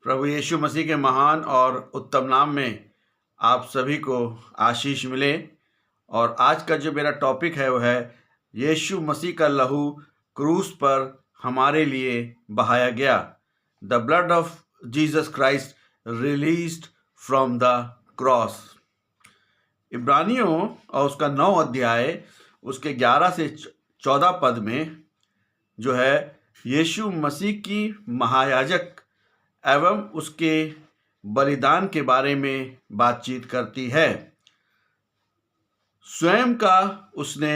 प्रभु यीशु मसीह के महान और उत्तम नाम में आप सभी को आशीष मिले। और आज का जो मेरा टॉपिक है वो है यीशु मसीह का लहू क्रूस पर हमारे लिए बहाया गया। The blood of Jesus Christ released from the cross. इब्रानियों और उसका 9 अध्याय उसके 11 से 14 पद में जो है यीशु मसीह की महायाजक एवं उसके बलिदान के बारे में बातचीत करती है। स्वयं का उसने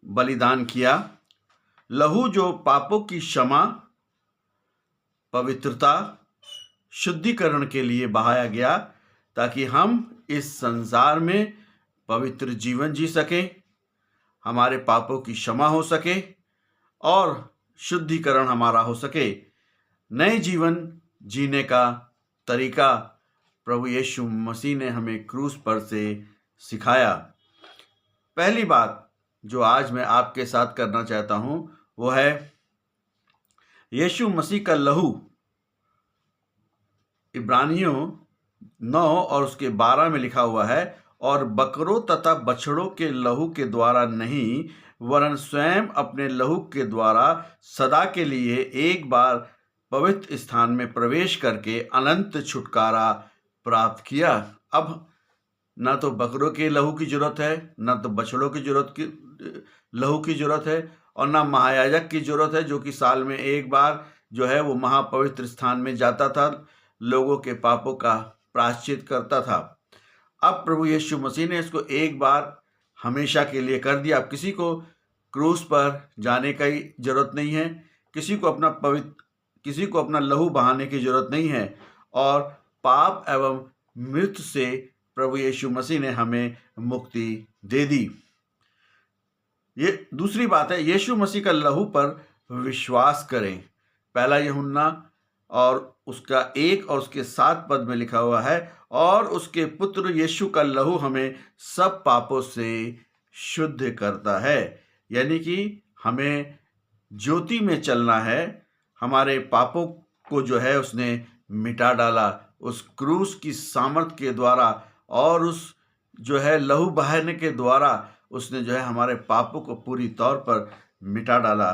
बलिदान किया। लहू जो पापों की क्षमा, पवित्रता, शुद्धिकरण के लिए बहाया गया ताकि हम इस संसार में पवित्र जीवन जी सकें, हमारे पापों की क्षमा हो सके और शुद्धिकरण हमारा हो सके। नए जीवन जीने का तरीका प्रभु यीशु मसीह ने हमें क्रूस पर से सिखाया। पहली बात जो आज मैं आपके साथ करना चाहता हूं वो है यीशु मसीह का लहू। इब्रानियों 9 और उसके 12 में लिखा हुआ है, और बकरों तथा बछड़ों के लहू के द्वारा नहीं वरन स्वयं अपने लहू के द्वारा सदा के लिए एक बार पवित्र स्थान में प्रवेश करके अनंत छुटकारा प्राप्त किया। अब ना तो बकरों के लहू की जरूरत है, ना तो बछड़ों की लहू की जरूरत है, और ना महायाजक की जरूरत है जो कि साल में एक बार जो है वो महापवित्र स्थान में जाता था, लोगों के पापों का प्रायश्चित करता था। अब प्रभु यीशु मसीह ने इसको एक बार हमेशा के लिए कर दिया। अब किसी को क्रूस पर जाने का ही जरूरत नहीं है, किसी को अपना लहू बहाने की जरूरत नहीं है, और पाप एवं मृत्यु से प्रभु यीशु मसीह ने हमें मुक्ति दे दी। ये दूसरी बात है, यीशु मसीह का लहू पर विश्वास करें। पहला यूहन्ना और उसका 1 और उसके 7 पद में लिखा हुआ है, और उसके पुत्र यीशु का लहू हमें सब पापों से शुद्ध करता है। यानी कि हमें ज्योति में चलना है। हमारे पापों को जो है उसने मिटा डाला उस क्रूस की सामर्थ के द्वारा, और उस जो है लहू बहाने के द्वारा उसने जो है हमारे पापों को पूरी तौर पर मिटा डाला।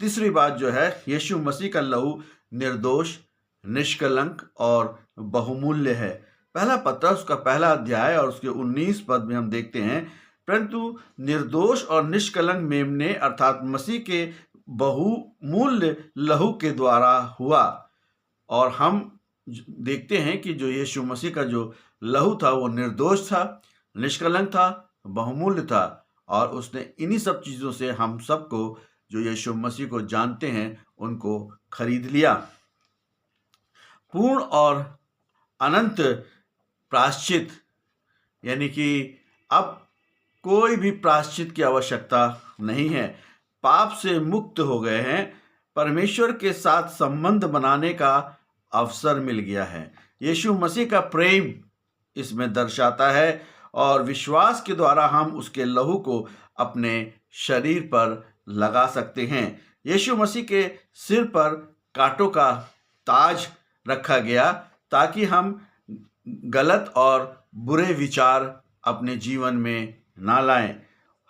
तीसरी बात जो है, यीशु मसीह का लहू निर्दोष, निष्कलंक और बहुमूल्य है। पहला पत्र उसका 1 अध्याय और उसके 19 पद में हम देखते हैं, परंतु निर्दोष और निष्कलंक मेमने अर्थात मसीह के बहुमूल्य लहू के द्वारा हुआ। और हम देखते हैं कि जो यीशु मसीह का जो लहू था वो निर्दोष था, निष्कलंक था, बहुमूल्य था, और उसने इन्हीं सब चीज़ों से हम सबको जो यीशु मसीह को जानते हैं उनको खरीद लिया। पूर्ण और अनंत प्रायश्चित, यानी कि अब कोई भी प्रायश्चित की आवश्यकता नहीं है। पाप से मुक्त हो गए हैं, परमेश्वर के साथ संबंध बनाने का अवसर मिल गया है। यीशु मसीह का प्रेम इसमें दर्शाता है, और विश्वास के द्वारा हम उसके लहू को अपने शरीर पर लगा सकते हैं। यीशु मसीह के सिर पर कांटों का ताज रखा गया ताकि हम गलत और बुरे विचार अपने जीवन में ना लाएं।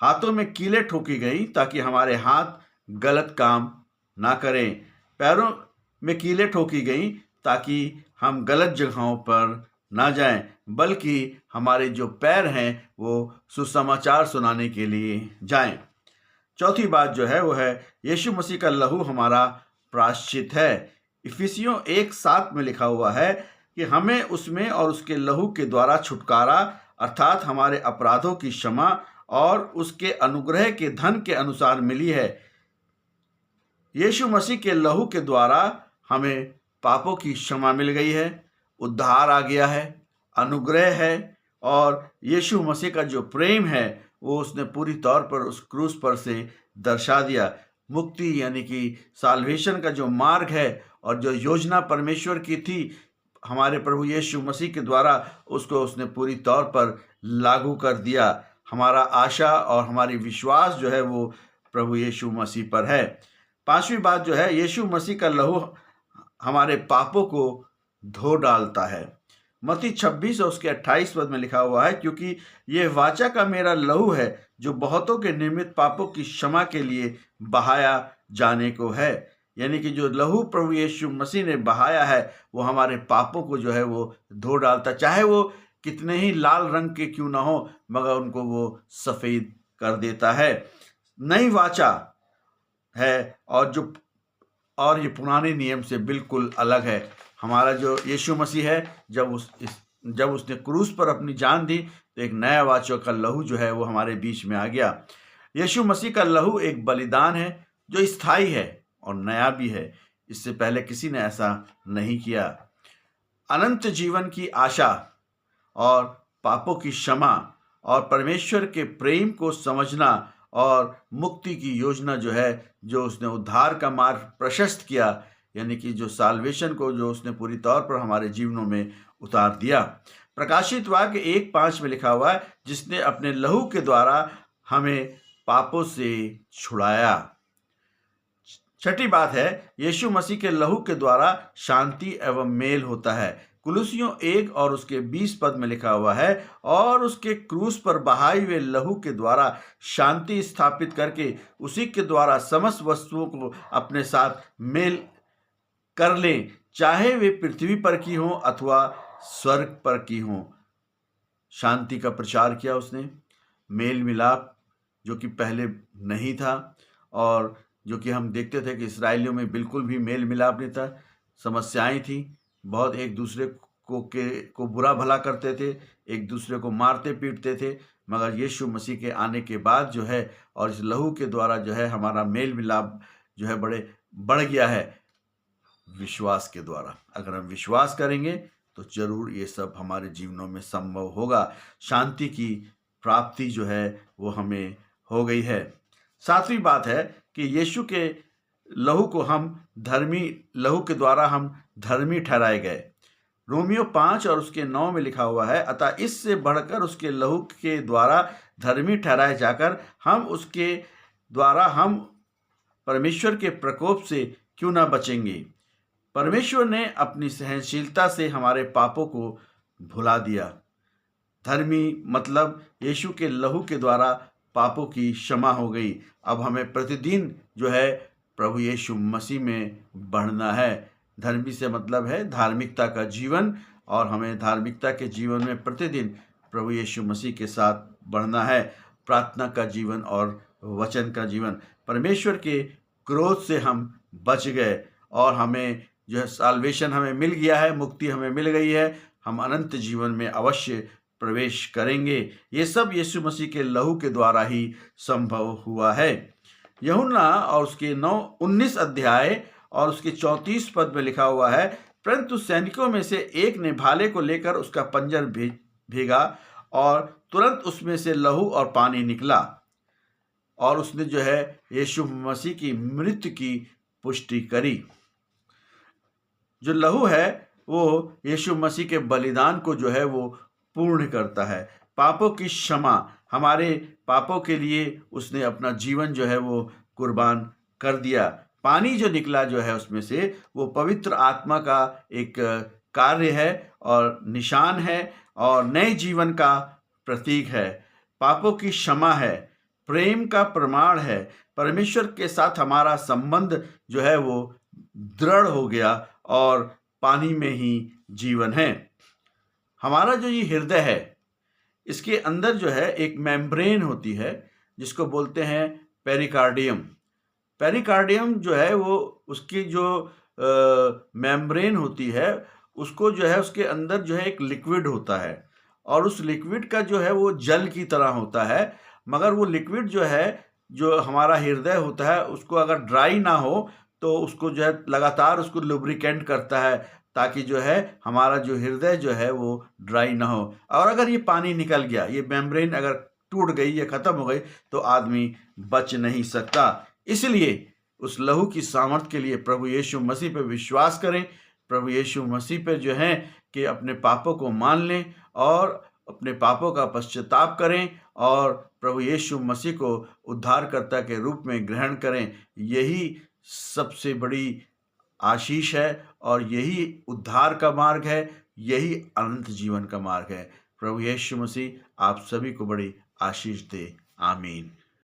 हाथों में कीलें ठोकी गई ताकि हमारे हाथ गलत काम ना करें। पैरों में कीलें ठोकी गई ताकि हम गलत जगहों पर ना जाएं, बल्कि हमारे जो पैर हैं वो सुसमाचार सुनाने के लिए जाएं। चौथी बात जो है वो है यीशु मसीह का लहू हमारा प्रायश्चित है। इफिसियों 1:7 में लिखा हुआ है कि हमें उसमें और उसके लहू के द्वारा छुटकारा अर्थात हमारे अपराधों की क्षमा और उसके अनुग्रह के धन के अनुसार मिली है। यीशु मसीह के लहू के द्वारा हमें पापों की क्षमा मिल गई है, उद्धार आ गया है, अनुग्रह है, और यीशु मसीह का जो प्रेम है वो उसने पूरी तौर पर उस क्रूस पर से दर्शा दिया। मुक्ति यानी कि साल्वेशन का जो मार्ग है और जो योजना परमेश्वर की थी हमारे प्रभु यीशु मसीह के द्वारा, उसको उसने पूरी तौर पर लागू कर दिया। हमारा आशा और हमारी विश्वास जो है वो प्रभु यीशु मसीह पर है। पांचवी बात जो है, यीशु मसीह का लहू हमारे पापों को धो डालता है। मत्ती 26 और उसके 28 पद में लिखा हुआ है, क्योंकि ये वाचा का मेरा लहू है जो बहुतों के निमित्त पापों की क्षमा के लिए बहाया जाने को है। यानी कि जो लहू प्रभु यीशु मसीह ने बहाया है वो हमारे पापों को जो है वो धो डालता, चाहे वो कितने ही लाल रंग के क्यों ना हो, मगर उनको वो सफेद कर देता है। नई वाचा है और ये पुराने नियम से बिल्कुल अलग है। हमारा जो यीशु मसीह है, जब उसने क्रूस पर अपनी जान दी तो एक नया वाचा का लहू जो है वो हमारे बीच में आ गया। यीशु मसीह का लहू एक बलिदान है जो स्थायी है और नया भी है। इससे पहले किसी ने ऐसा नहीं किया। अनंत जीवन की आशा और पापों की क्षमा और परमेश्वर के प्रेम को समझना और मुक्ति की योजना जो है, जो उसने उद्धार का मार्ग प्रशस्त किया, यानी कि जो साल्वेशन को जो उसने पूरी तौर पर हमारे जीवनों में उतार दिया। प्रकाशित वाक्य 1:5 में लिखा हुआ है, जिसने अपने लहू के द्वारा हमें पापों से छुड़ाया। छठी बात है, यीशु मसीह के लहू के द्वारा शांति एवं मेल होता है। कुलुसियों 1 और उसके 20 पद में लिखा हुआ है, और उसके क्रूस पर बहाए हुए लहू के द्वारा शांति स्थापित करके उसी के द्वारा समस्त वस्तुओं को अपने साथ मेल कर लें, चाहे वे पृथ्वी पर की हों अथवा स्वर्ग पर की हों। शांति का प्रचार किया उसने, मेल मिलाप जो कि पहले नहीं था, और जो कि हम देखते थे कि इस्राएलियों में बिल्कुल भी मेल मिलाप नहीं था, समस्याएं थी, बहुत एक दूसरे को बुरा भला करते थे, एक दूसरे को मारते पीटते थे। मगर यीशु मसीह के आने के बाद जो है, और इस लहू के द्वारा जो है, हमारा मेल मिलाप जो है बढ़ गया है विश्वास के द्वारा। अगर हम विश्वास करेंगे तो जरूर ये सब हमारे जीवनों में संभव होगा। शांति की प्राप्ति जो है वो हमें हो गई है। सातवीं बात है कि यीशु के लहू के द्वारा हम धर्मी ठहराए गए। रोमियो 5 और उसके 9 में लिखा हुआ है, अतः इससे बढ़कर उसके लहू के द्वारा धर्मी ठहराए जाकर हम परमेश्वर के प्रकोप से क्यों ना बचेंगे। परमेश्वर ने अपनी सहनशीलता से हमारे पापों को भुला दिया। धर्मी मतलब यीशु के लहू के द्वारा पापों की क्षमा हो गई। अब हमें प्रतिदिन जो है प्रभु यीशु मसीह में बढ़ना है। धर्मी से मतलब है धार्मिकता का जीवन, और हमें धार्मिकता के जीवन में प्रतिदिन प्रभु यीशु मसीह के साथ बढ़ना है। प्रार्थना का जीवन और वचन का जीवन। परमेश्वर के क्रोध से हम बच गए, और हमें जो है साल्वेशन हमें मिल गया है, मुक्ति हमें मिल गई है। हम अनंत जीवन में अवश्य प्रवेश करेंगे। ये सब यीशु मसीह के लहू के द्वारा ही संभव हुआ है। यूहन्ना और उसके 19 अध्याय और उसके 34 पद में लिखा हुआ है, परंतु सैनिकों में से एक ने भाले को लेकर उसका पंजर भेगा, और तुरंत उसमें से लहू और पानी निकला, और उसने जो है यीशु मसीह की मृत्यु की पुष्टि करी। जो लहू है वो यीशु मसीह के बलिदान को जो है वो पूर्ण करता है। पापों की क्षमा, हमारे पापों के लिए उसने अपना जीवन जो है वो कुर्बान कर दिया। पानी जो निकला जो है उसमें से, वो पवित्र आत्मा का एक कार्य है और निशान है और नए जीवन का प्रतीक है। पापों की क्षमा है, प्रेम का प्रमाण है। परमेश्वर के साथ हमारा संबंध जो है वो दृढ़ हो गया, और पानी में ही जीवन है। हमारा जो ये हृदय है, इसके अंदर जो है एक मेम्ब्रेन होती है जिसको बोलते हैं पेरिकार्डियम। पेरिकार्डियम जो है वो उसकी जो मेम्ब्रेन होती है, उसको जो है उसके अंदर जो है एक लिक्विड होता है, और उस लिक्विड का जो है वो जल की तरह होता है। मगर वो लिक्विड जो है, जो हमारा हृदय होता है, उसको अगर ड्राई ना हो तो उसको जो है लगातार उसको लुब्रिकेंट करता है, ताकि जो है हमारा जो हृदय जो है वो ड्राई ना हो। और अगर ये पानी निकल गया, ये मेम्ब्रेन अगर टूट गई या खत्म हो गई, तो आदमी बच नहीं सकता। इसलिए उस लहू की सामर्थ के लिए प्रभु यीशु मसीह पर विश्वास करें। प्रभु यीशु मसीह पर जो है कि अपने पापों को मान लें और अपने पापों का पश्चाताप करें, और प्रभु यीशु मसीह को उद्धारकर्ता के रूप में ग्रहण करें। यही सबसे बड़ी आशीष है और यही उद्धार का मार्ग है, यही अनंत जीवन का मार्ग है। प्रभु यीशु मसीह आप सभी को बड़ी आशीष दे। आमीन।